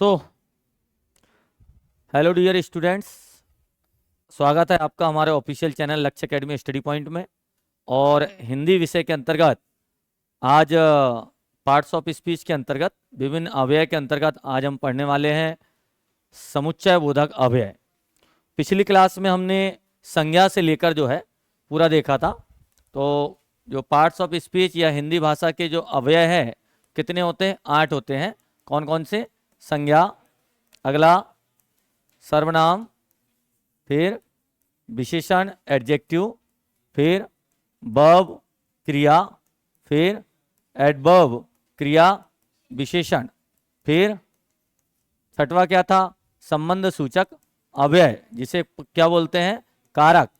So hello dear students, स्वागत है आपका हमारे ऑफिशियल चैनल लक्ष्य एकेडमी स्टडी पॉइंट में। और हिंदी विषय के अंतर्गत आज पार्ट्स ऑफ स्पीच के अंतर्गत विभिन्न अव्यय के अंतर्गत आज हम पढ़ने वाले हैं समुच्चय बोधक अव्यय। पिछली क्लास में हमने संज्ञा से लेकर जो है पूरा देखा था। तो जो पार्ट्स ऑफ स्पीच या हिंदी भाषा के जो अव्यय हैं कितने होते हैं? 8 होते हैं। कौन कौन से? संज्ञा, अगला सर्वनाम, फिर विशेषण एडजेक्टिव, फिर वर्ब क्रिया, फिर एडवर्ब क्रिया विशेषण, फिर छठवा क्या था? संबंध सूचक अव्यय, जिसे क्या बोलते हैं? कारक।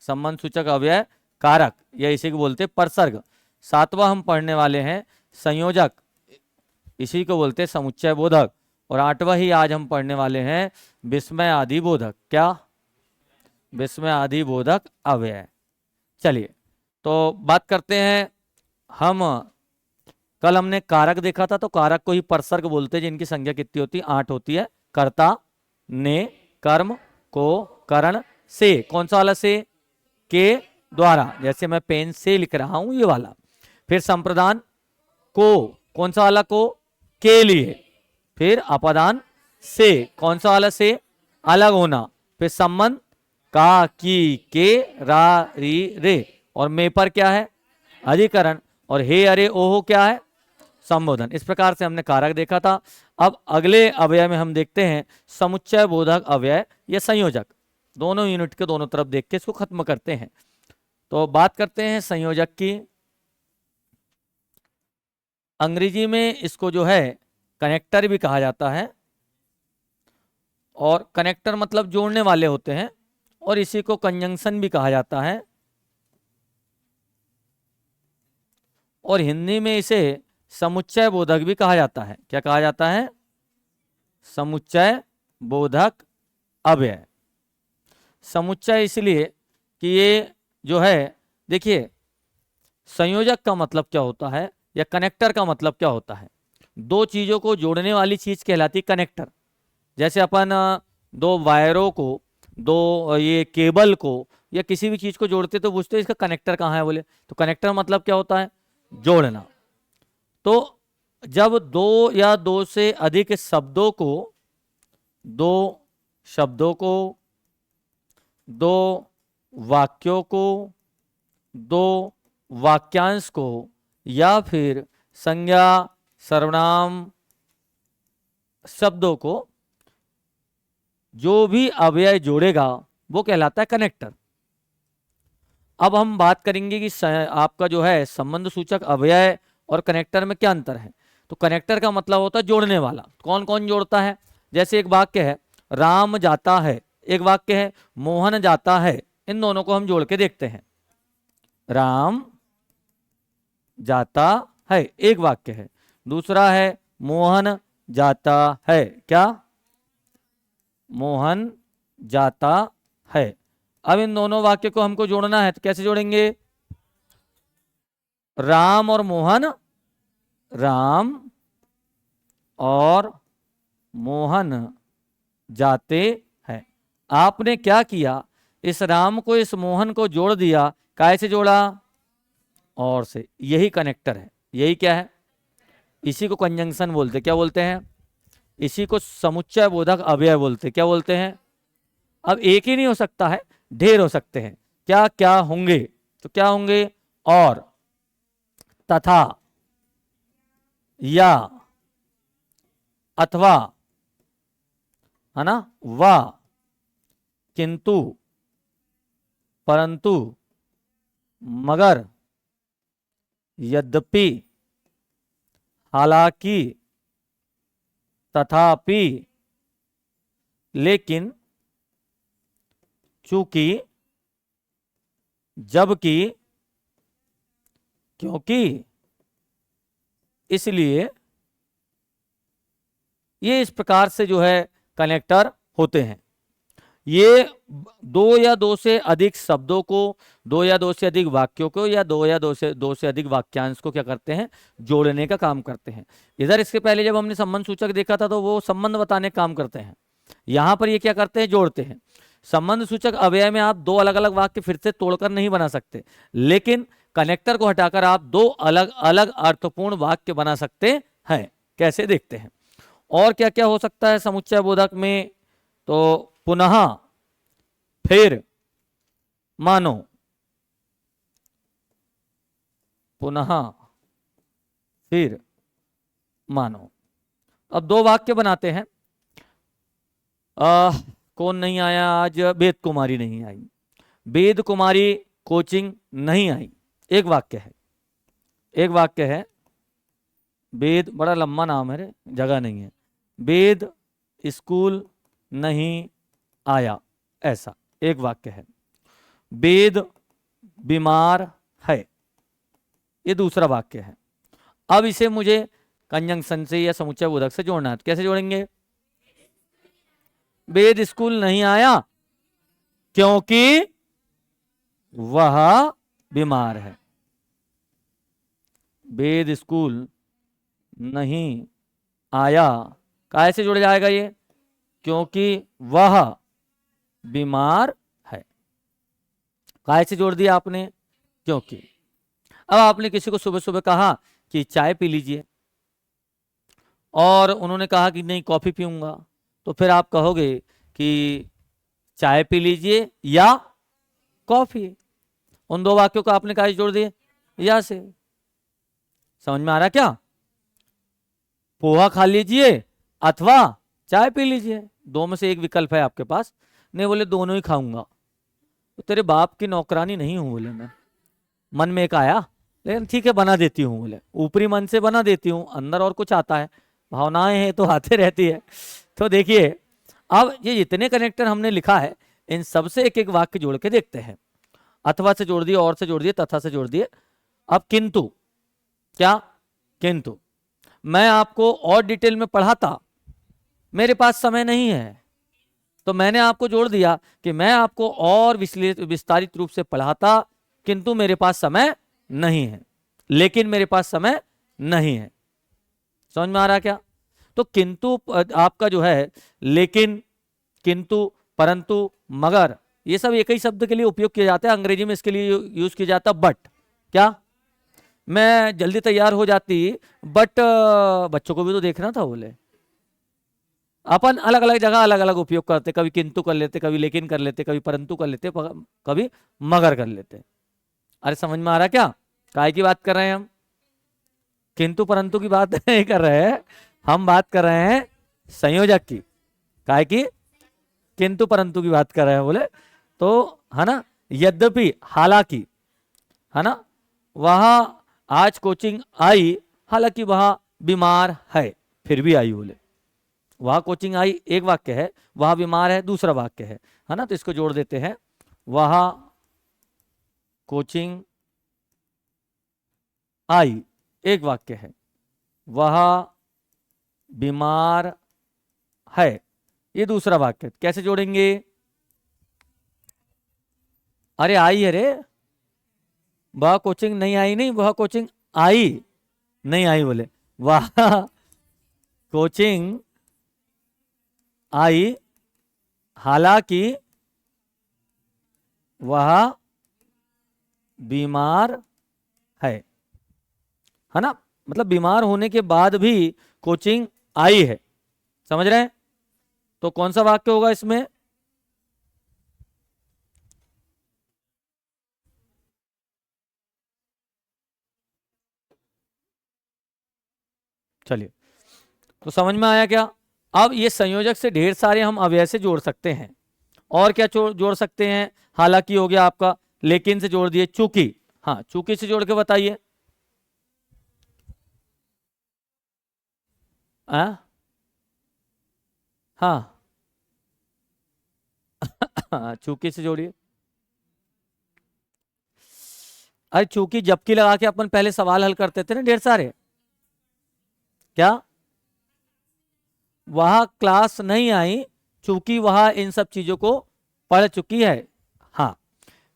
संबंध सूचक अव्यय कारक, या इसी को बोलते हैं परसर्ग। सातवां हम पढ़ने वाले हैं संयोजक, इसी को बोलते हैं समुच्चय बोधक। और आठवां ही आज हम पढ़ने वाले हैं विस्मय आदि बोधक। क्या? विस्मय आदि बोधक अव्यय। चलिए तो बात करते हैं। हम कल हमने कारक देखा था, तो कारक को ही परसर्ग बोलते हैं, जिनकी संख्या कितनी होती है? 8 होती है। कर्ता, ने, कर्म, को, करण, से। कौन सा वाला से? के द्वारा, जैसे मैं पेन से लिख रहा हूं ये वाला। फिर संप्रदान, को, कौन सा वाला? को, के लिए। फिर अपादान, से, कौन सा वाला? से, अलग होना। फिर संबंध, का, की, के, रा, री, रे। और मे पर क्या है? अधिकरण। और हे, अरे, ओहो क्या है? संबोधन। इस प्रकार से हमने कारक देखा था। अब अगले अव्यय में हम देखते हैं समुच्चय बोधक अव्यय या संयोजक। दोनों यूनिट के दोनों तरफ देख के इसको खत्म करते हैं। तो बात करते हैं संयोजक की। अंग्रेजी में इसको जो है कनेक्टर भी कहा जाता है, और कनेक्टर मतलब जोड़ने वाले होते हैं, और इसी को कंजंक्शन भी कहा जाता है। और हिंदी में इसे समुच्चय बोधक भी कहा जाता है। क्या कहा जाता है? समुच्चय बोधक अव्यय। समुच्चय इसलिए कि ये जो है, देखिए, संयोजक का मतलब क्या होता है या कनेक्टर का मतलब क्या होता है? दो चीजों को जोड़ने वाली चीज कहलाती कनेक्टर। जैसे अपन दो वायरों को, दो ये केबल को या किसी भी चीज को जोड़ते तो पूछते इसका कनेक्टर कहाँ है, बोले तो कनेक्टर मतलब क्या होता है? जोड़ना। तो जब दो या दो से अधिक शब्दों को, दो शब्दों को, दो वाक्यों को, दो वाक्यांश को, या फिर संज्ञा, सर्वनाम शब्दों को जो भी अव्यय जोड़ेगा वो कहलाता है कनेक्टर। अब हम बात करेंगे कि आपका जो है संबंध सूचक अव्यय और कनेक्टर में क्या अंतर है। तो कनेक्टर का मतलब होता है जोड़ने वाला। कौन कौन जोड़ता है? जैसे एक वाक्य है राम जाता है, एक वाक्य है मोहन जाता है। इन दोनों को हम जोड़ के देखते हैं। राम जाता है एक वाक्य है, दूसरा है मोहन जाता है। क्या? मोहन जाता है। अब इन दोनों वाक्य को हमको जोड़ना है, तो कैसे जोड़ेंगे? राम और मोहन, राम और मोहन जाते हैं। आपने क्या किया? इस राम को इस मोहन को जोड़ दिया। कैसे जोड़ा? और से। यही कनेक्टर है। यही क्या है? इसी को कंजंक्शन बोलते। क्या बोलते हैं? इसी को समुच्चय बोधक अव्यय बोलते। क्या बोलते हैं? अब एक ही नहीं हो सकता है, ढेर हो सकते हैं। क्या क्या होंगे? तो क्या होंगे? और, तथा, या, अथवा, है ना, व, किंतु, परंतु, मगर, यद्यपि, हालांकि, तथापि, लेकिन, चूंकि, जबकि, क्योंकि, इसलिए। ये इस प्रकार से जो है कनेक्टर होते हैं। ये दो या दो से अधिक शब्दों को, दो या दो से अधिक वाक्यों को, या दो से अधिक वाक्यांश को क्या करते हैं, जोड़ने का काम करते हैं। इधर इसके पहले जब हमने संबंध सूचक देखा था तो वो संबंध बताने का काम करते हैं, यहां पर ये क्या करते हैं, जोड़ते हैं। संबंध सूचक अव्यय में आप दो अलग अलग वाक्य फिर से तोड़कर नहीं बना सकते, लेकिन कनेक्टर को हटाकर आप दो अलग अलग अर्थपूर्ण वाक्य बना सकते हैं। कैसे, देखते हैं। और क्या क्या हो सकता है समुच्चय बोधक में, तो पुनः, फिर, मानो, पुनः, फिर, मानो। अब दो वाक्य बनाते हैं। कौन नहीं आया आज, वेद कुमारी नहीं आई, वेद कुमारी कोचिंग नहीं आई, एक वाक्य है, एक वाक्य है। वेद, बड़ा लंबा नाम है रे, जगह नहीं है। वेद स्कूल नहीं आया, ऐसा एक वाक्य है। वेद बीमार है, ये दूसरा वाक्य है। अब इसे मुझे कंजंक्शन से या समुच्चय बोधक से जोड़ना है, तो कैसे जोड़ेंगे, वेद स्कूल नहीं आया क्योंकि वह बीमार है। वेद स्कूल नहीं आया, कैसे जुड़ जाएगा ये, क्योंकि वह बीमार है। कैसे जोड़ दिया आपने, क्योंकि। अब आपने किसी को सुबह सुबह कहा कि चाय पी लीजिए, और उन्होंने कहा कि नहीं कॉफी पीऊंगा, तो फिर आप कहोगे कि चाय पी लीजिए या कॉफी। उन दो वाक्यों को आपने कैसे जोड़ दिए, या से। समझ में आ रहा क्या, पोहा खा लीजिए अथवा चाय पी लीजिए, दो में से एक विकल्प है आपके पास। नहीं बोले दोनों ही खाऊंगा, तो तेरे बाप की नौकरानी नहीं हूं, बोले मैं। मन में एक आया, लेकिन ठीक है बना देती हूँ, बोले ऊपरी मन से बना देती हूँ, अंदर और कुछ आता है, भावनाएं हैं तो आते रहती है। तो देखिए, अब ये जितने कनेक्टर हमने लिखा है, इन सबसे एक एक वाक्य जोड़ के देखते हैं। अथवा से जोड़ दिए, और से जोड़ दिए, तथा से जोड़ दिए। अब किंतु, क्या, किंतु मैं आपको और डिटेल में पढ़ाता, मेरे पास समय नहीं है, तो मैंने आपको जोड़ दिया कि मैं आपको और विस्तारित रूप से पढ़ाता, किंतु मेरे पास समय नहीं है, लेकिन मेरे पास समय नहीं है। समझ में आ रहा क्या, तो किंतु आपका जो है, लेकिन, किंतु, परंतु, मगर, ये सब एक ही शब्द के लिए उपयोग किया जाता है। अंग्रेजी में इसके लिए यूज किया जाता है बट। क्या, मैं जल्दी तैयार हो जाती बट बच्चों को भी तो देखना था, बोले। अपन अलग अलग जगह अलग अलग उपयोग करते, कभी किंतु कर लेते, कभी लेकिन कर लेते, कभी परंतु कर लेते, कभी मगर कर लेते। अरे समझ में आ रहा क्या, काय की बात कर रहे हैं हम, किंतु परंतु की बात नहीं कर रहे हैं, हम बात कर रहे हैं संयोजक की। काय की, किंतु परंतु की बात कर रहे हैं, बोले तो, है ना। यद्यपि, हालांकि, है ना, वह आज कोचिंग आई, हालांकि वह बीमार है, फिर भी आई, बोले। वह कोचिंग आई एक वाक्य है, वह बीमार है दूसरा वाक्य है ना। तो इसको जोड़ देते हैं, वह कोचिंग आई एक वाक्य है, वह बीमार है ये दूसरा वाक्य। कैसे जोड़ेंगे, अरे आई है रे, वह कोचिंग नहीं आई, नहीं वह कोचिंग आई नहीं आई, बोले वह कोचिंग आई हालांकि वह बीमार है ना। मतलब बीमार होने के बाद भी कोचिंग आई है, समझ रहे हैं। तो कौन सा वाक्य होगा इसमें, चलिए तो समझ में आया क्या। अब ये संयोजक से ढेर सारे हम अव्यय से जोड़ सकते हैं। और क्या जोड़ सकते हैं, हालांकि हो गया आपका, लेकिन से जोड़ दिए, चूंकि, हाँ चूंकि से जोड़ के बताइए। हाँ चूंकि से जोड़िए। अरे चूंकि जबकि लगा के अपन पहले सवाल हल करते थे ना ढेर सारे। क्या, वह क्लास नहीं आई चूंकि वह इन सब चीजों को पढ़ चुकी है। हाँ,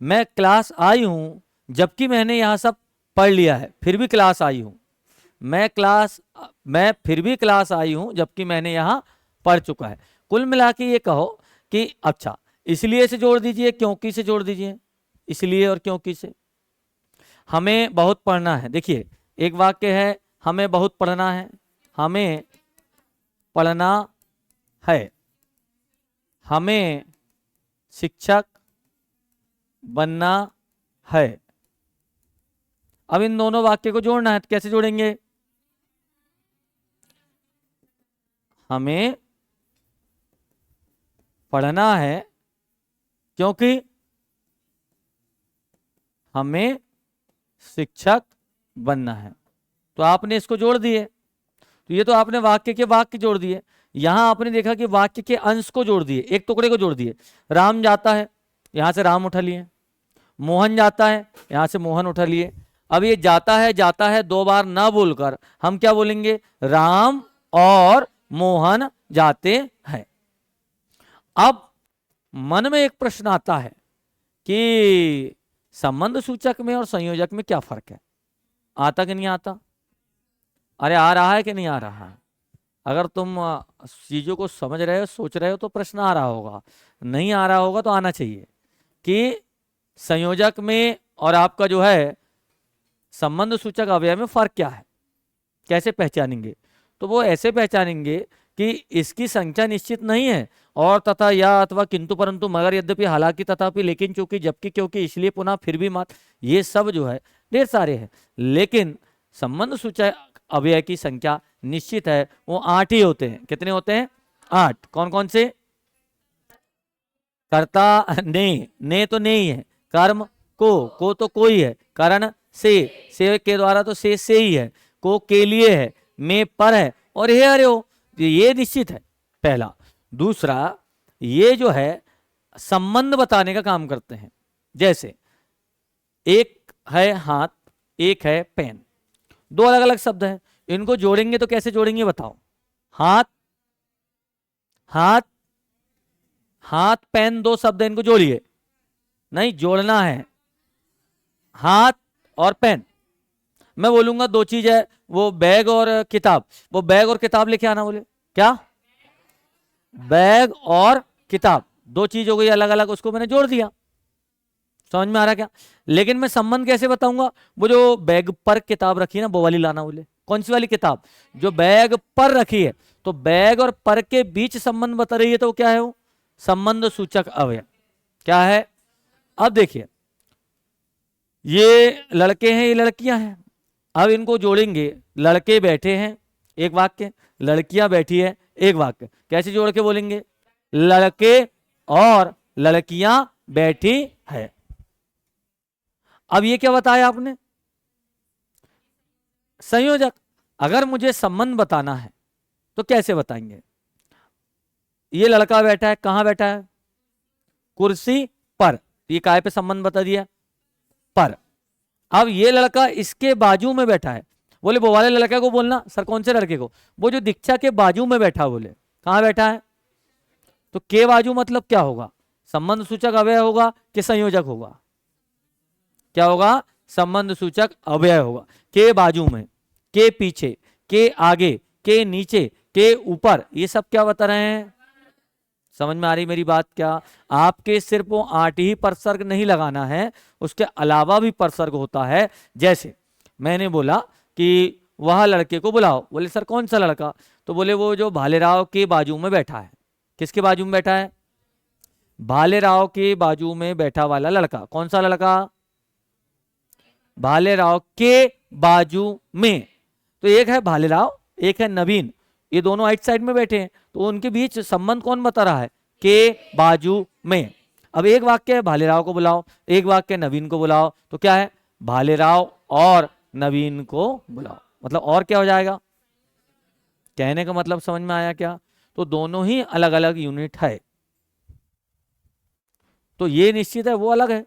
मैं क्लास आई हूं जबकि मैंने यहां सब पढ़ लिया है, फिर भी क्लास आई हूं। मैं फिर भी क्लास आई हूं जबकि मैंने यहां पढ़ चुका है। कुल मिला के ये कहो कि अच्छा, इसलिए से जोड़ दीजिए, क्योंकि से जोड़ दीजिए, इसलिए और क्योंकि से। हमें बहुत पढ़ना है। देखिए, एक वाक्य है हमें बहुत पढ़ना है, हमें पढ़ना है, हमें शिक्षक बनना है। अब इन दोनों वाक्य को जोड़ना है, तो कैसे जोड़ेंगे? हमें पढ़ना है क्योंकि हमें शिक्षक बनना है। तो आपने इसको जोड़ दिए, तो ये तो आपने वाक्य के वाक्य जोड़ दिए। यहां आपने देखा कि वाक्य के अंश को जोड़ दिए, एक टुकड़े को जोड़ दिए। राम जाता है, यहां से राम उठा लिए। मोहन जाता है, यहां से मोहन उठा लिए। अब ये जाता है दो बार ना बोलकर हम क्या बोलेंगे? राम और मोहन जाते हैं। अब मन में एक प्रश्न आता है कि संबंध सूचक में और संयोजक में क्या फर्क है? आता कि नहीं आता? अरे आ रहा है कि नहीं आ रहा है? अगर तुम चीजों को समझ रहे हो, सोच रहे हो, तो प्रश्न आ रहा होगा। नहीं आ रहा होगा तो आना चाहिए कि संयोजक में और आपका जो है संबंध सूचक अवयव में फर्क क्या है, कैसे पहचानेंगे? तो वो ऐसे पहचानेंगे कि इसकी संख्या निश्चित नहीं है, और तथा या अथवा किंतु परंतु मगर यद्यपि हालांकि तथापि लेकिन चूंकि जबकि क्योंकि इसलिए पुनः फिर भी मात्र, ये सब जो है ढेर सारे हैं। लेकिन संबंध सूचक अवयव की संख्या निश्चित है, वो 8 ही होते हैं। कितने होते हैं? 8। कौन कौन से? कर्ता ने तो नहीं है, कर्म को तो कोई है, कारण से के द्वारा तो से ही है, को के लिए है, में पर है, और हे अरे हो, ये निश्चित है पहला। दूसरा, ये जो है संबंध बताने का काम करते हैं। जैसे एक है हाथ, एक है पेन, दो अलग अलग शब्द हैं, इनको जोड़ेंगे तो कैसे जोड़ेंगे बताओ? हाथ हाथ हाथ पेन, दो शब्द हैं, इनको जोड़िए। नहीं, जोड़ना है हाथ और पेन। मैं बोलूंगा दो चीज है, वो बैग और किताब, वो बैग और किताब लेके आना। बोले क्या? बैग और किताब दो चीज हो गई अलग अलग, उसको मैंने जोड़ दिया। समझ में आ रहा क्या? लेकिन मैं संबंध कैसे बताऊंगा? वो जो बैग पर किताब रखी है ना, वो वाली लाना। बोले कौन सी वाली किताब? जो बैग पर रखी है। तो बैग और पर के बीच संबंध बता रही है, तो क्या है वो? संबंध सूचक अवयव। क्या है? अब देखिए, ये लड़के हैं, ये लड़कियां हैं। अब इनको जोड़ेंगे। लड़के बैठे हैं, एक वाक्य, लड़कियां बैठी है, एक वाक्य। कैसे जोड़ के बोलेंगे? लड़के और लड़कियां बैठी है। अब ये क्या बताया आपने? संयोजक। अगर मुझे संबंध बताना है तो कैसे बताएंगे? ये लड़का बैठा है, कहां बैठा है? कुर्सी पर। ये काय पे संबंध बता दिया? पर। अब ये लड़का इसके बाजू में बैठा है। बोले वो वाले लड़के को बोलना। सर कौन से लड़के को? वो जो दीक्षा के बाजू में बैठा। बोले कहां बैठा है? तो के बाजू मतलब क्या होगा? संबंध सूचक अवयव होगा कि संयोजक होगा? क्या होगा? संबंध सूचक अवयव होगा। के बाजू में, के पीछे, के आगे, के नीचे, के ऊपर, ये सब क्या बता रहे हैं? समझ में आ रही मेरी बात? क्या आपके सिर्फ वो 8 ही परसर्ग नहीं लगाना है, उसके अलावा भी परसर्ग होता है। जैसे मैंने बोला कि वह लड़के को बुलाओ। बोले सर कौन सा लड़का? तो बोले वो जो भालेराव के बाजू में बैठा है। किसके बाजू में बैठा है? भालेराव के बाजू में बैठा वाला लड़का। कौन सा लड़का? भालेराव के बाजू में। तो एक है भालेराव, एक है नवीन, ये दोनों आइट साइड में बैठे हैं, तो उनके बीच संबंध कौन बता रहा है? के बाजू में। अब एक वाक्य है भालेराव को बुलाओ, एक वाक्य नवीन को बुलाओ, तो क्या है? भालेराव और नवीन को बुलाओ। मतलब और क्या हो जाएगा? कहने का मतलब समझ में आया क्या? तो दोनों ही अलग अलग यूनिट है, तो ये निश्चित है, वो अलग है।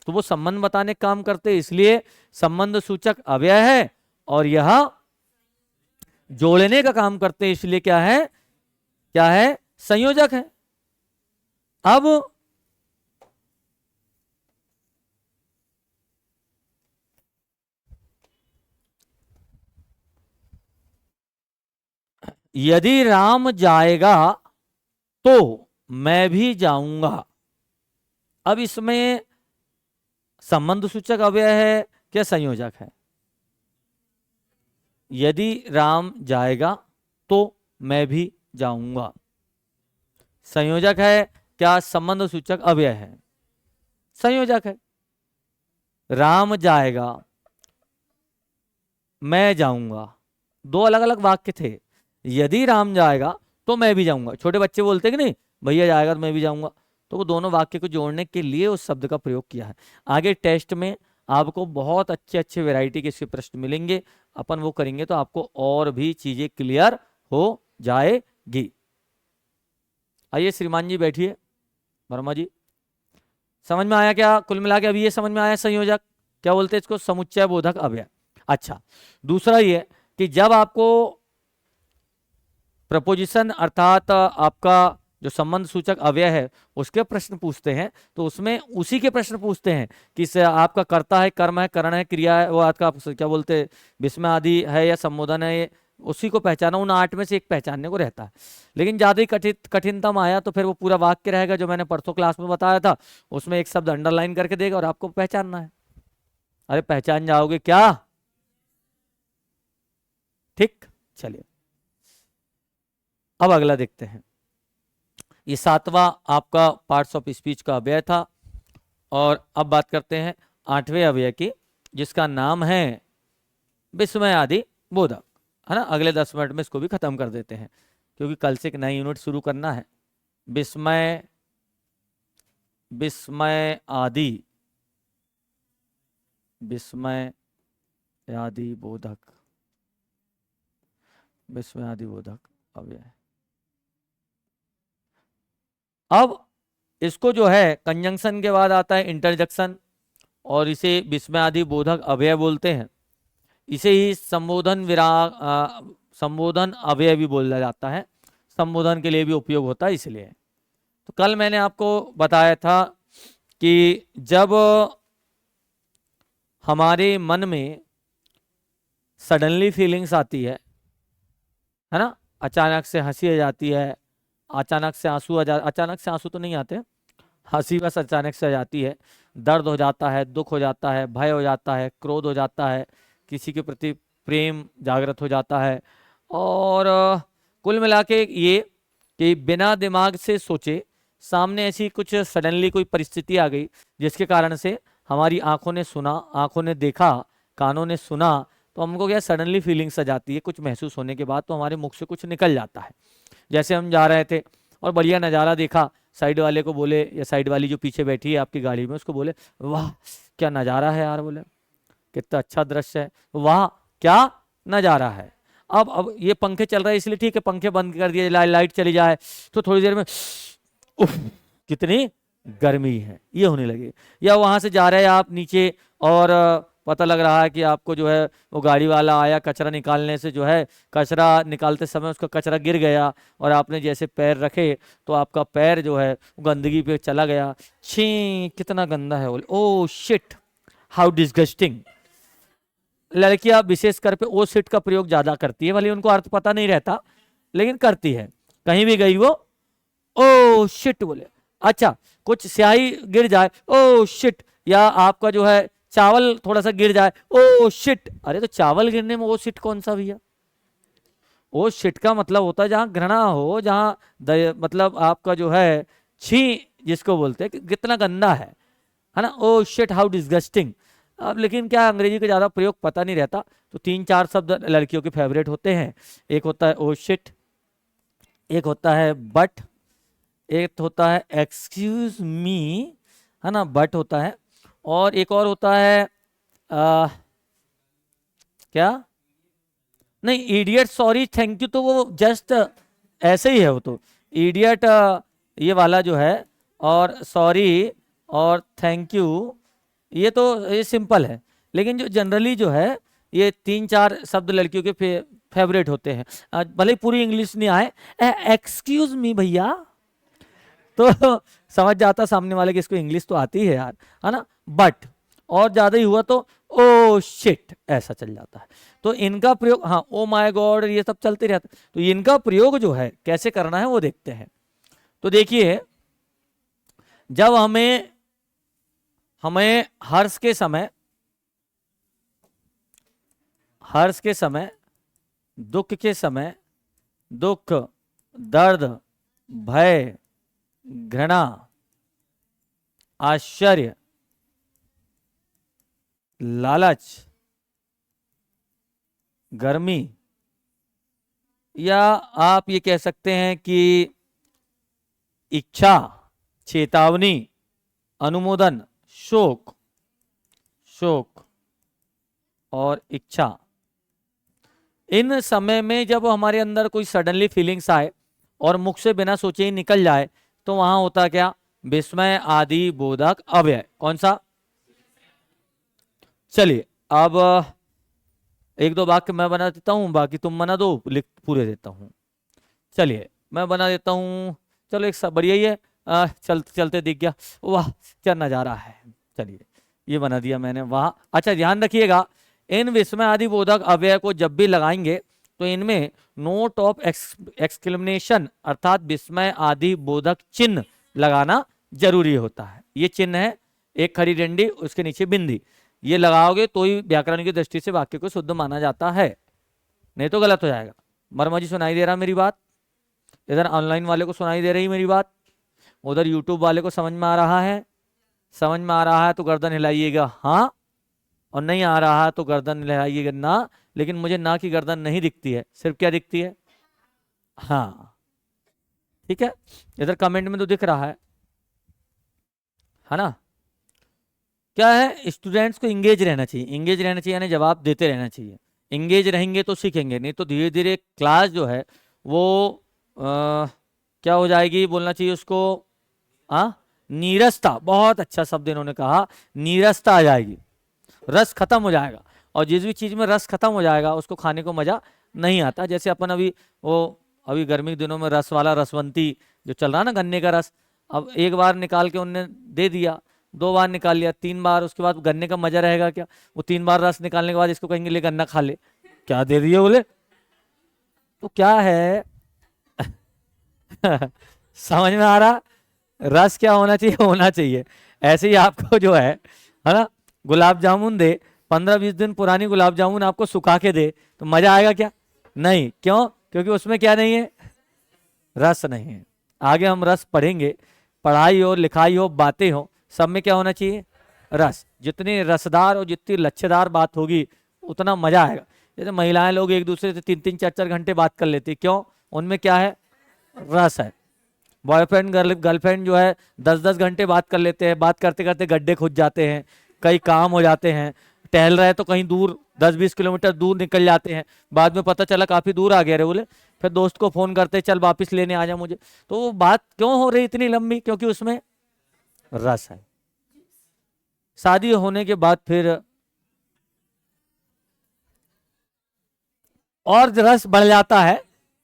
तो वो संबंध बताने का काम करते, इसलिए संबंध सूचक अवयव है, और यह जोड़ने का काम करते हैं, इसलिए क्या है? क्या है? संयोजक है। अब यदि राम जाएगा तो मैं भी जाऊंगा। अब इसमें संबंध सूचक अव्यय है क्या संयोजक है? यदि राम जाएगा तो मैं भी जाऊंगा संयोजक है क्या संबंध सूचक अव्यय है? संयोजक है। राम जाएगा मैं जाऊंगा, दो अलग अलग वाक्य थे। यदि राम जाएगा तो मैं भी जाऊंगा, छोटे बच्चे बोलते कि नहीं भैया जाएगा तो मैं भी जाऊंगा, तो वो दोनों वाक्य को जोड़ने के लिए उस शब्द का प्रयोग किया है। आगे टेस्ट में आपको बहुत अच्छे अच्छे वैरायटी के इसके प्रश्न मिलेंगे, अपन वो करेंगे तो आपको और भी चीजें क्लियर हो जाएगी। आइए श्रीमान जी बैठिए। वर्मा जी समझ में आया क्या? कुल मिला के अभी ये समझ में आया संयोजक क्या बोलते हैं इसको? समुच्चय बोधक अव्यय। अच्छा, दूसरा ये कि जब आपको प्रपोजिशन अर्थात आपका जो संबंध सूचक अव्यय है उसके प्रश्न पूछते हैं तो उसमें उसी के प्रश्न पूछते हैं कि आपका कर्ता है, कर्म है, करण है, क्रिया है, वो आपका क्या बोलते हैं विस्मय आदि है या संबोधन है, ये उसी को पहचाना। उन 8 में से एक पहचानने को रहता है। लेकिन ज्यादा ही कठिनतम आया तो फिर वो पूरा वाक्य रहेगा जो मैंने परसों क्लास में बताया था, उसमें एक शब्द अंडरलाइन करके देगा और आपको पहचानना है। अरे पहचान जाओगे क्या? ठीक, चलिए अब अगला देखते हैं। ये 7वां आपका पार्ट्स ऑफ स्पीच का अव्यय था और अब बात करते हैं 8वें अव्यय की जिसका नाम है विस्मय आदि बोधक, है ना। अगले 10 मिनट में इसको भी खत्म कर देते हैं क्योंकि कल से एक नई यूनिट शुरू करना है। विस्मय विस्मय आदि विस्मय आदि बोधक, विस्मय आदि बोधक अव्यय। अब इसको जो है कंजंक्शन के बाद आता है इंटरजेक्शन और इसे विस्मय आदि बोधक अव्यय बोलते हैं। इसे ही संबोधन विराम संबोधन अव्यय भी बोला जाता है, संबोधन के लिए भी उपयोग होता है इसलिए। तो कल मैंने आपको बताया था कि जब हमारे मन में सडनली फीलिंग्स आती है ना, अचानक से हंसी आ जाती है, अचानक से आंसू अचानक से आंसू तो नहीं आते, हंसी बस अचानक से आ जाती है, दर्द हो जाता है, दुख हो जाता है, भय हो जाता है, क्रोध हो जाता है, किसी के प्रति प्रेम जागृत हो जाता है। और कुल मिला के ये कि बिना दिमाग से सोचे सामने ऐसी कुछ सडनली कोई परिस्थिति आ गई जिसके कारण से हमारी आंखों ने सुना, आंखों ने देखा, कानों ने सुना, तो हमको क्या सडनली फीलिंग्स आ जाती है। कुछ महसूस होने के बाद तो हमारे मुख से कुछ निकल जाता है। जैसे हम जा रहे थे और बढ़िया नज़ारा देखा, साइड वाले को बोले या साइड वाली जो पीछे बैठी है आपकी गाड़ी में उसको बोले वाह क्या नज़ारा है यार, बोले कितना अच्छा दृश्य है, वाह क्या नज़ारा है। अब ये पंखे चल रहे हैं इसलिए ठीक है, पंखे बंद कर दिए, लाइट चली जाए तो थोड़ी देर में उफ कितनी गर्मी है ये होने लगे। या वहां से जा रहे हैं आप नीचे और पता लग रहा है कि आपको जो है वो गाड़ी वाला आया कचरा निकालने से, जो है कचरा निकालते समय उसका कचरा गिर गया और आपने जैसे पैर रखे तो आपका पैर जो है गंदगी पे चला गया, छी कितना गंदा है, बोले ओ शिट हाउ डिस्गस्टिंग। लड़कियां विशेष कर पे ओ शिट का प्रयोग ज्यादा करती है, भले उनको अर्थ पता नहीं रहता लेकिन करती है, कहीं भी गई वो ओ शिट बोले। अच्छा, कुछ स्याही गिर जाए ओ शिट, या आपका जो है चावल थोड़ा सा गिर जाए ओ शिट। अरे तो चावल गिरने में ओ शिट कौन सा भैया? ओ शिट का मतलब होता है जहां घृणा हो, जहां मतलब आपका जो है छी जिसको बोलते हैं कि कितना गंदा है ना, ओ शिट हाउ डिस्गस्टिंग। अब लेकिन क्या अंग्रेजी का ज्यादा प्रयोग पता नहीं रहता तो 3-4 शब्द लड़कियों के फेवरेट होते हैं। एक होता है ओ शिट, एक होता है बट, एक होता है एक्सक्यूज मी, है ना, बट होता है, और एक और होता है क्या नहीं इडियट सॉरी थैंक यू, तो वो जस्ट ऐसे ही है, वो तो इडियट ये वाला जो है, और सॉरी और थैंक यू ये तो ये सिंपल है। लेकिन जो जनरली जो है ये 3-4 शब्द लड़कियों के फेवरेट होते हैं, भले ही पूरी इंग्लिश नहीं आए, एक्सक्यूज मी भैया तो समझ जाता सामने वाले कि इसको इंग्लिश तो आती है यार, है ना। बट और ज्यादा ही हुआ तो ओ शिट, ऐसा चल जाता है। तो इनका प्रयोग, हाँ ओ माय गॉड, ये सब चलते रहता है। तो इनका प्रयोग जो है कैसे करना है वो देखते हैं। तो देखिए, जब हमें हमें हर्ष के समय, दुख के समय, दुख, दर्द, भय, घृणा, आश्चर्य, लालच, गर्मी, या आप ये कह सकते हैं कि इच्छा, चेतावनी, अनुमोदन, शोक, शोक और इच्छा, इन समय में जब हमारे अंदर कोई सडनली फीलिंग्स आए और मुख से बिना सोचे ही निकल जाए, तो वहां होता क्या? विस्मय आदि बोधक अव्यय। कौन सा? चलिए, अब एक दो वाक्य मैं बना देता हूं, बाकी तुम बना दो, लिख पूरे देता हूं। चलिए मैं बना देता हूं। चलो एक सब बढ़िया ही है, चलते दिख गया, वाह क्या नजारा है। चलिए ये बना दिया मैंने, वाह। अच्छा ध्यान रखिएगा, इन विस्मय आदि बोधक अव्यय को जब भी लगाएंगे तो इनमें नोट ऑफ एक्सक्लेमेशन अर्थात विस्मय आदि बोधक चिन्ह लगाना जरूरी होता है। ये चिन्ह है, एक खड़ी डंडी, उसके नीचे बिंदी, ये लगाओगे तो ही व्याकरण की दृष्टि से वाक्य को शुद्ध माना जाता है, नहीं तो गलत हो जाएगा। वर्मा जी सुनाई दे रहा मेरी बात? इधर ऑनलाइन वाले को सुनाई दे रही मेरी बात? उधर यूट्यूब वाले को समझ में आ रहा है? समझ में आ रहा है तो गर्दन हिलाइएगा हाँ, और नहीं आ रहा है तो गर्दन हिलाइएगा ना। लेकिन मुझे ना की गर्दन नहीं दिखती है, सिर्फ क्या दिखती है? हाँ ठीक है, इधर कमेंट में तो दिख रहा है ना। क्या है, स्टूडेंट्स को इंगेज रहना चाहिए, इंगेज रहना चाहिए यानी जवाब देते रहना चाहिए। इंगेज रहेंगे तो सीखेंगे, नहीं तो धीरे धीरे क्लास जो है वो क्या हो जाएगी, बोलना चाहिए उसको, नीरसता, बहुत अच्छा शब्द इन्होंने कहा, नीरसता आ जाएगी, रस खत्म हो जाएगा। और जिस भी चीज में रस खत्म हो जाएगा उसको खाने को मजा नहीं आता। जैसे अपन अभी गर्मी के दिनों में रस वाला रसवंती जो चल रहा है ना, गन्ने का रस, अब एक बार निकाल के उनने दे दिया, दो बार निकाल लिया, तीन बार, उसके बाद गन्ने का मजा रहेगा क्या? वो तीन बार रस निकालने के बाद इसको कहेंगे ले गन्ना खा ले, क्या दे दिए बोले, तो क्या है समझ में आ रहा? रस क्या होना चाहिए? होना चाहिए। ऐसे ही आपको जो है ना, गुलाब जामुन दे, 15-20 दिन पुरानी गुलाब जामुन आपको सुखा के दे, तो मजा आएगा क्या? नहीं। क्यों? क्योंकि उसमें क्या नहीं है? रस नहीं है। आगे हम रस पढ़ेंगे, पढ़ाई हो, लिखाई हो, बातें हो, सब में क्या होना चाहिए? रस। जितनी रसदार और जितनी लच्छेदार बात होगी उतना मजा आएगा। जैसे महिलाएं लोग एक दूसरे से 3-3 4-4 घंटे बात कर लेती, क्यों? उनमें क्या है? रस है। बॉयफ्रेंड गर्लफ्रेंड जो है 10-10 घंटे बात कर लेते हैं, बात करते करते गड्ढे खुद जाते हैं, कई काम हो जाते हैं, टहल रहे तो कहीं दूर 10-20 किलोमीटर दूर निकल जाते हैं, बाद में पता चला काफी दूर आ गए रे बोले, फिर दोस्त को फोन करते चल वापिस लेने आ जा मुझे। तो वो बात क्यों हो रही इतनी लंबी? क्योंकि उसमें रस है। शादी होने के बाद फिर और रस बढ़ जाता है,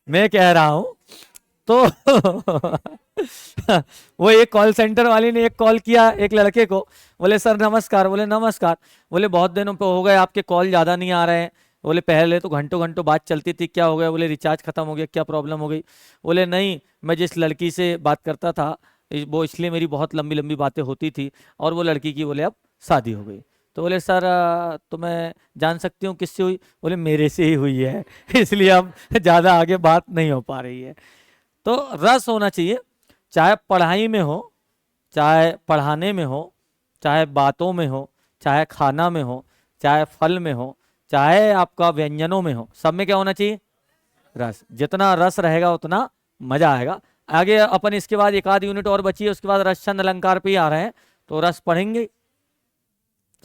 मैं कह रहा हूं। तो वो एक कॉल सेंटर वाली ने एक कॉल किया एक लड़के को, बोले सर नमस्कार, बोले नमस्कार, बोले बहुत दिनों पे हो गए आपके कॉल ज्यादा नहीं आ रहे हैं, बोले पहले तो घंटों घंटों बात चलती थी, क्या हो गया? बोले रिचार्ज खत्म हो गया, क्या प्रॉब्लम हो गई? बोले नहीं, मैं जिस लड़की से बात करता था वो इसलिए मेरी बहुत लंबी लंबी बातें होती थी, और वो लड़की की बोले अब शादी हो गई। तो बोले सर तो मैं जान सकती हूँ किससे हुई? बोले मेरे से ही हुई है, इसलिए अब ज़्यादा आगे बात नहीं हो पा रही है। तो रस होना चाहिए, चाहे पढ़ाई में हो, चाहे पढ़ाने में हो, चाहे बातों में हो, चाहे खाना में हो, चाहे फल में हो, चाहे आपका व्यंजनों में हो, सब में क्या होना चाहिए? रस। जितना रस रहेगा उतना मजा आएगा। आगे अपन इसके बाद एक आध यूनिट और बची है, उसके बाद रस छंद अलंकार पे ही आ रहे हैं, तो रस पढ़ेंगे।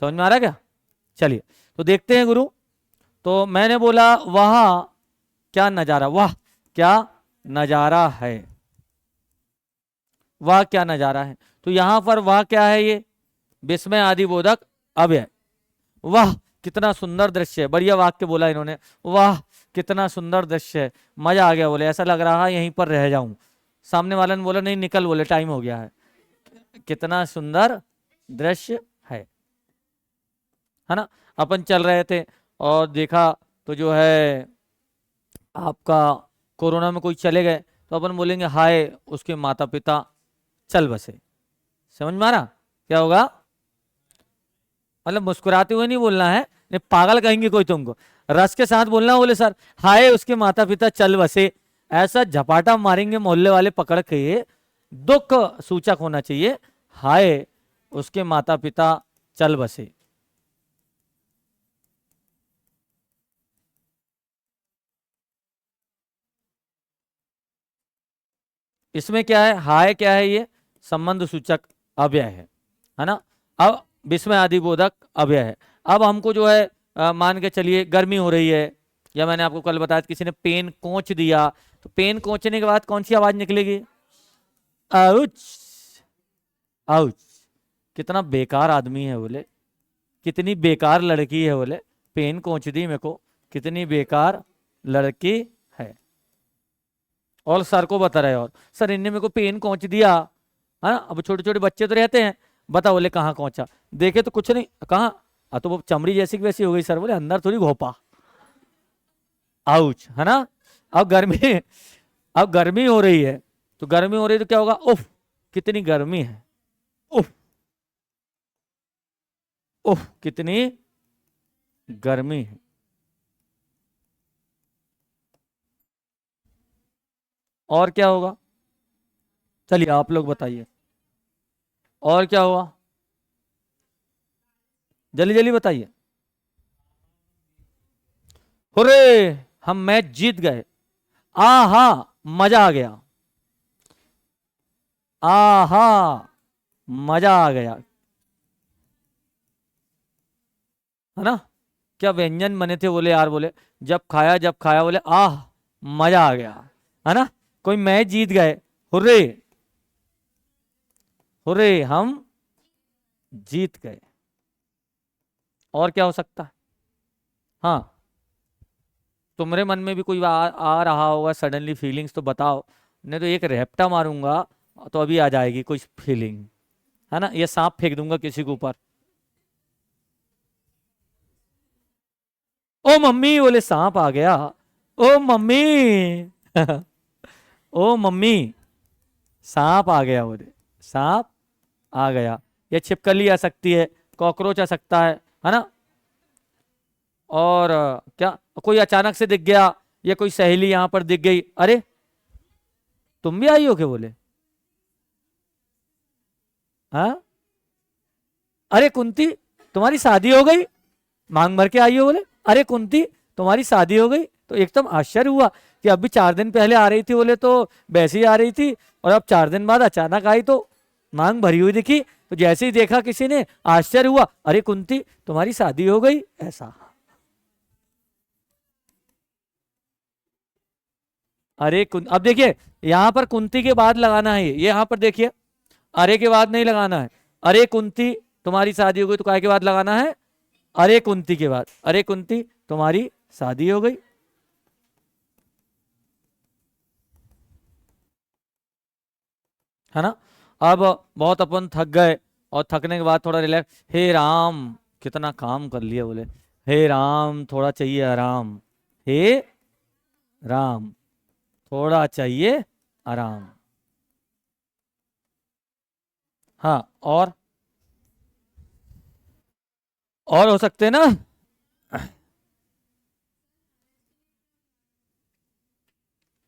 समझ में आ रहा है क्या? चलिए तो देखते हैं गुरु। तो मैंने बोला वह क्या नजारा, वाह क्या नजारा है, वाह क्या नजारा है। तो यहां पर वाह क्या है? ये विस्मय आदि बोधक अव्यय। वाह कितना सुंदर दृश्य है, बढ़िया वाक्य बोला इन्होंने, वाह कितना सुंदर दृश्य है, मजा आ गया, बोले ऐसा लग रहा है यहीं पर रह जाऊं। सामने वाले ने बोला नहीं निकल, बोले टाइम हो गया है। कितना सुंदर दृश्य है। है ना। अपन चल रहे थे और देखा तो जो है आपका कोरोना में कोई चले गए, तो अपन बोलेंगे हाय उसके माता पिता चल बसे। समझ में आ रहा क्या होगा? मतलब मुस्कुराते हुए नहीं बोलना है, नहीं पागल कहेंगे कोई तुमको, रस के साथ बोलना। बोले सर हाय उसके माता पिता चल बसे, ऐसा झपाटा मारेंगे मोहल्ले वाले पकड़ के। ये दुख सूचक होना चाहिए, हाय उसके माता पिता चल बसे। इसमें क्या है, हाय क्या है, ये संबंध सूचक अव्यय है ना। अब विस्मय आदि बोधक अव्यय है। अब हमको जो है मान के चलिए गर्मी हो रही है, या मैंने आपको कल बताया किसी ने पेन कोंच दिया, तो पेन कोंचने के बाद कौन सी आवाज निकलेगी? आउच। आउच। कितना बेकार आदमी है बोले, कितनी बेकार लड़की है बोले, पेन कोंच दी मेरे को, कितनी बेकार लड़की है। और सर को बता रहे, और सर इनने मेरे को पेन कोंच दिया है ना। अब छोटे छोटे बच्चे तो रहते हैं, बता बोले कहाँ कोंचा, देखे तो कुछ नहीं, कहाँ तो वो चमड़ी जैसी की वैसी हो गई सर, बोले अंदर थोड़ी घोपा। आउच है ना। अब गर्मी अब गर्मी हो रही है, तो गर्मी हो रही है तो क्या होगा, उफ कितनी गर्मी है, उफ उफ कितनी गर्मी है। और क्या होगा, चलिए आप लोग बताइए, और क्या हुआ, जल्दी जल्दी बताइए। हुर्रे हम मैच जीत गए, आहा मजा आ गया, आहा मजा आ गया, है ना। क्या व्यंजन बने थे बोले यार, बोले जब खाया बोले आह मजा आ गया, है ना। कोई मैच जीत गए, हुर्रे हुर्रे हम जीत गए। और क्या हो सकता है? हाँ, तुम्हारे मन में भी कोई आ रहा होगा सडनली फीलिंग्स, तो बताओ, नहीं तो एक रेपटा मारूंगा तो अभी आ जाएगी कोई फीलिंग, है ना। ये सांप फेंक दूंगा किसी के ऊपर, ओ मम्मी बोले सांप आ गया, ओ मम्मी ओ मम्मी सांप आ गया बोले, सांप आ गया। ये छिपकली आ सकती है, कॉकरोच आ सकता है ना। और क्या कोई अचानक से दिख गया, या कोई सहेली यहां पर दिख गई, अरे तुम भी आई हो क्या बोले, हाँ अरे कुंती तुम्हारी शादी हो गई, मांग भर के आई हो बोले, अरे कुंती तुम्हारी शादी हो गई। तो एकदम आश्चर्य हुआ कि अभी 4 दिन पहले आ रही थी बोले तो वैसे ही आ रही थी, और अब 4 दिन बाद अचानक आई तो मांग भरी हुई दिखी। तो जैसे ही देखा किसी ने, आश्चर्य हुआ, अरे कुंती तुम्हारी शादी हो गई, ऐसा। अब देखिए यहां पर कुंती के बाद लगाना है, ये यहां पर देखिए, अरे के बाद नहीं लगाना है। अरे कुंती तुम्हारी शादी हो गई, तो काय के बाद लगाना है, अरे कुंती के बाद, अरे कुंती तुम्हारी शादी हो गई, है ना। अब बहुत अपन थक गए, और थकने के बाद थोड़ा रिलैक्स, हे राम कितना काम कर लिया बोले, हे राम थोड़ा चाहिए आराम, हे राम थोड़ा चाहिए आराम। हाँ, और हो सकते हैं ना,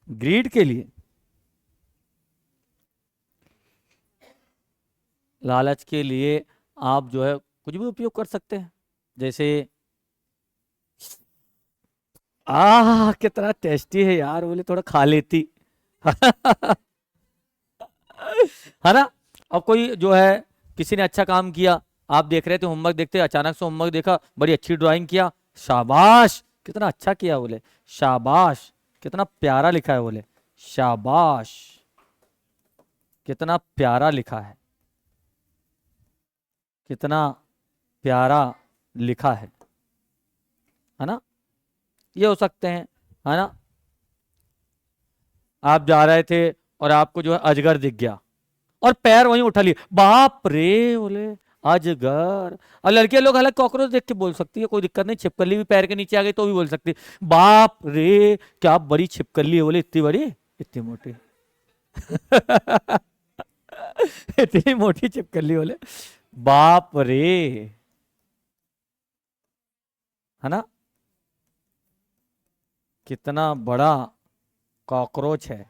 ग्रीड के लिए, लालच के लिए आप जो है कुछ भी उपयोग कर सकते हैं, जैसे कितना टेस्टी है यार बोले, थोड़ा खा लेती है ना। अब कोई जो है, किसी ने अच्छा काम किया, आप देख रहे थे होमवर्क देखते, अचानक से होमवर्क देखा, बड़ी अच्छी ड्राइंग किया, शाबाश कितना अच्छा किया बोले, शाबाश कितना प्यारा लिखा है बोले, शाबाश कितना प्यारा लिखा है, कितना प्यारा लिखा है ना। ये हो सकते हैं, है ना। आप जा रहे थे और आपको जो है अजगर दिख गया, और पैर वहीं उठा लिए, बाप रे बोले, अजगर। और लड़कियां लोग हालांकि कॉकरोच देख के बोल सकती है, कोई दिक्कत नहीं, छिपकली भी पैर के नीचे आ गई तो भी बोल सकती है बाप रे क्या बड़ी छिपकली है, बोले इतनी बड़ी इतनी मोटी। इतनी मोटी छिपकली, बोले बाप रे, है ना, कितना बड़ा कॉकरोच है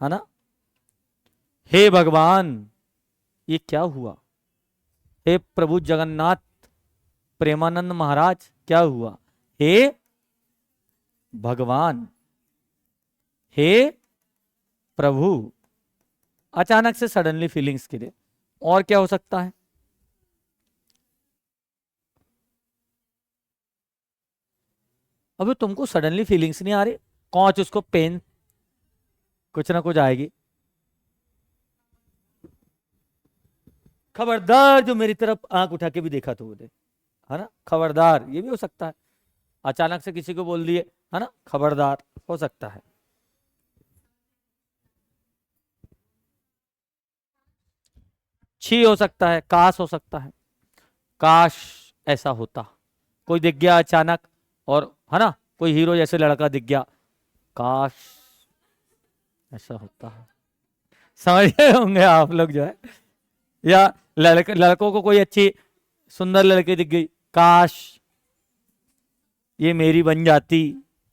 ना। हे भगवान, ये क्या हुआ, हे प्रभु जगन्नाथ प्रेमानंद महाराज, क्या हुआ, हे भगवान, हे प्रभु। अचानक से सडनली फीलिंग्स के लिए और क्या हो सकता है। अभी तुमको सडनली फीलिंग्स नहीं आ रही, कौन उसको पेन, कुछ ना कुछ आएगी। खबरदार जो मेरी तरफ आंख उठा के भी देखा तो बोले, है ना, खबरदार, ये भी हो सकता है। अचानक से किसी को बोल दिए, है ना, खबरदार, हो सकता है। छी हो सकता है, काश हो सकता है, काश ऐसा होता, कोई दिख गया अचानक, और है ना, कोई हीरो जैसे लड़का दिख गया, काश ऐसा होता है। समझ गए होंगे आप लोग जो है, या लड़कों को कोई अच्छी सुंदर लड़की दिख गई, काश ये मेरी बन जाती,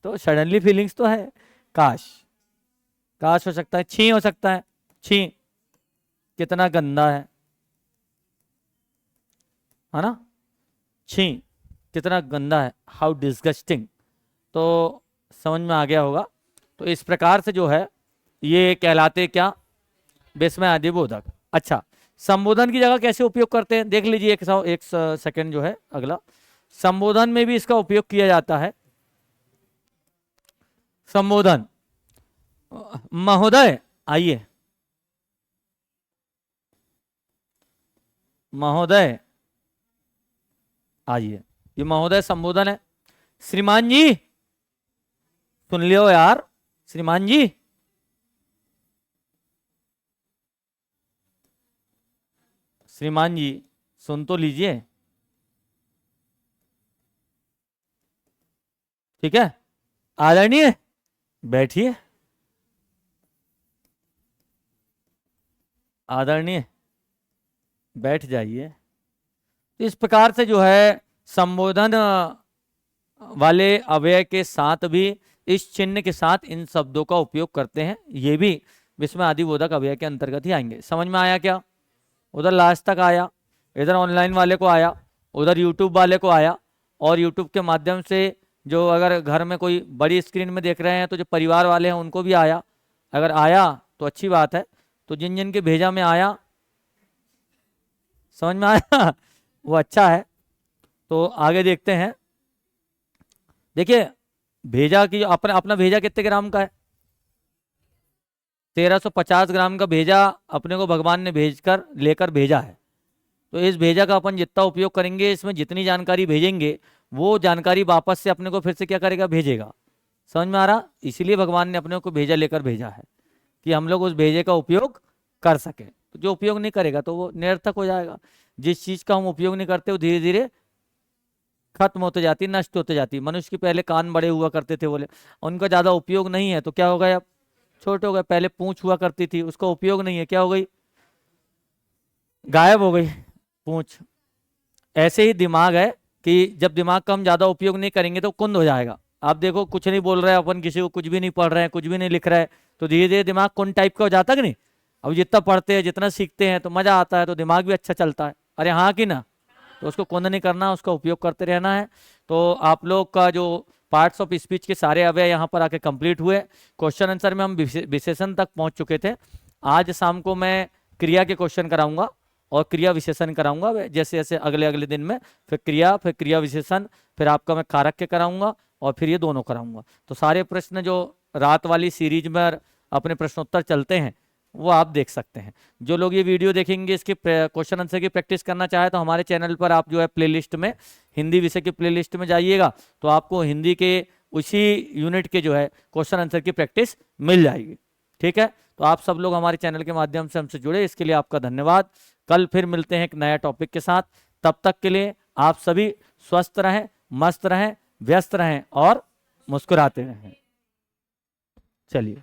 तो सडनली फीलिंग्स तो है, काश, काश हो सकता है, छी हो सकता है, छी कितना गंदा है ना, छी कितना गंदा है, हाउ डिस्गस्टिंग। तो समझ में आ गया होगा। तो इस प्रकार से जो है ये कहलाते क्या, विस्मय आदि बोधक। अच्छा, संबोधन की जगह कैसे उपयोग करते हैं देख लीजिए, एक सेकंड जो है अगला, संबोधन में भी इसका उपयोग किया जाता है। संबोधन, महोदय आइए, महोदय आइए, ये महोदय संबोधन है। श्रीमान जी सुन लियो यार, श्रीमान जी, श्रीमान जी सुन तो लीजिए, ठीक है, आदरणीय बैठिए, आदरणीय बैठ जाइए। इस प्रकार से जो है संबोधन वाले अव्यय के साथ भी इस चिन्ह के साथ इन शब्दों का उपयोग करते हैं, ये भी विस्मय आदि बोधक अव्यय के अंतर्गत ही आएंगे। समझ में आया क्या, उधर लास्ट तक आया, इधर ऑनलाइन वाले को आया, उधर यूट्यूब वाले को आया, और यूट्यूब के माध्यम से जो अगर घर में कोई बड़ी स्क्रीन में देख रहे हैं तो जो परिवार वाले हैं उनको भी आया, अगर आया तो अच्छी बात है, तो जिन जिन के भेजा में आया, समझ में आया वो अच्छा है। तो आगे देखते हैं, देखिए भेजा की अपना अपना भेजा कितने ग्राम का है, 1350 ग्राम का भेजा अपने को भगवान ने भेजकर लेकर भेजा है। तो इस भेजा का अपन जितना उपयोग करेंगे, इसमें जितनी जानकारी भेजेंगे वो जानकारी वापस से अपने को फिर से क्या करेगा, भेजेगा। समझ में आ रहा, इसीलिए भगवान ने अपने को भेजा लेकर भेजा है कि हम लोग उस भेजे का उपयोग कर सके। तो जो उपयोग नहीं करेगा तो वो निरर्थक हो जाएगा। जिस चीज का हम उपयोग नहीं करते वो धीरे धीरे खत्म होते जाती, नष्ट होते जाती। मनुष्य के पहले कान बड़े हुआ करते थे बोले, उनका ज्यादा उपयोग नहीं है तो क्या हो गए, अब छोटे हो गए। पहले पूंछ हुआ करती थी, उसका उपयोग नहीं है, क्या हो गई, गायब हो गई पूंछ। ऐसे ही दिमाग है कि जब दिमाग का हम ज्यादा उपयोग नहीं करेंगे तो कुंद हो जाएगा। आप देखो कुछ नहीं बोल रहे हैं अपन, किसी को कुछ भी नहीं पढ़ रहे हैं, कुछ भी नहीं लिख रहे हैं, तो धीरे धीरे दिमाग कुंद टाइप का हो जाता कि नहीं। अब जितना पढ़ते हैं, जितना सीखते हैं तो मजा आता है, तो दिमाग भी अच्छा चलता है। अरे हाँ कि ना, तो उसको कुंद नहीं करना, उसका उपयोग करते रहना है। तो आप लोग का जो पार्ट्स ऑफ स्पीच के सारे अवयव यहाँ पर आके कंप्लीट हुए। क्वेश्चन आंसर में हम विशेषण तक पहुंच चुके थे। आज शाम को मैं क्रिया के क्वेश्चन कराऊंगा और क्रिया विशेषण कराऊंगा, जैसे जैसे अगले अगले दिन में, फिर क्रिया विशेषण, फिर आपका मैं कारक के कराऊंगा और फिर ये दोनों कराऊंगा। तो सारे प्रश्न जो रात वाली सीरीज में अपने प्रश्नोत्तर चलते हैं वो आप देख सकते हैं। जो लोग ये वीडियो देखेंगे, इसके क्वेश्चन आंसर की प्रैक्टिस करना चाहे तो हमारे चैनल पर आप जो है प्लेलिस्ट में, हिंदी विषय की प्लेलिस्ट में जाइएगा तो आपको हिंदी के उसी यूनिट के जो है क्वेश्चन आंसर की प्रैक्टिस मिल जाएगी। ठीक है, तो आप सब लोग हमारे चैनल के माध्यम से हमसे जुड़े, इसके लिए आपका धन्यवाद। कल फिर मिलते हैं एक नया टॉपिक के साथ। तब तक के लिए आप सभी स्वस्थ रहें, मस्त रहें, व्यस्त रहें और मुस्कुराते रहें। चलिए।